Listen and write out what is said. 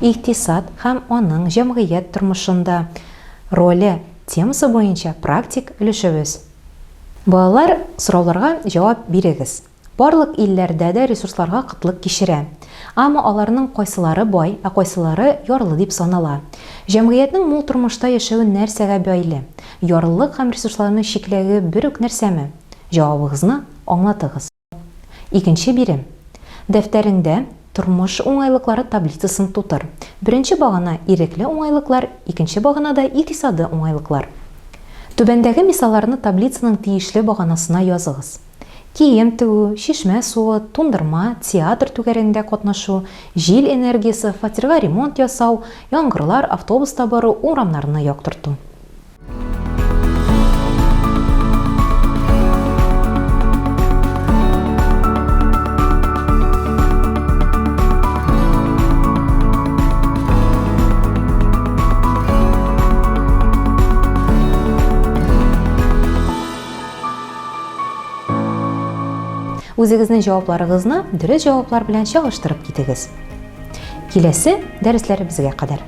Иктисад һәм аның җәмгыять тормышында роле темасы буенча практик өлешебез. Балалар, сорауларга җавап бирегез. Барлык илләрдә дә ресурсларга кытлык кичерә. Әмма аларның кайсылары бай, ә кайсылары ярлы дип санала. Җәмгыятьнең мул тормышта яшәүе нәрсәгә бәйле? Ярлылык һәм ресурсларның чикләге бер үк нәрсәме? Җавабыгызны аңлатыгыз. Икенче бирем. Дәфтәреңдә тормыш уңайлыклары таблицасын тутыр. Беренче багана ирекле уңайлыклар, икенче баганада икътисади уңайлыклар. Түбәндәге мисалларны таблицаның тиешле баганасына языгыз. Кием тегү, шишмә суы, тундырма, театр түгәрәгендә катнашу, җил энергиясе, фатирга ремонт ясау, яңгырлар, автобуста бару, урамнарны яктырту. Үзегезнең җавапларыгызны дөрес җаваплар белән чагыштырып китегез. Киләсе дәресләребезгә кадәр.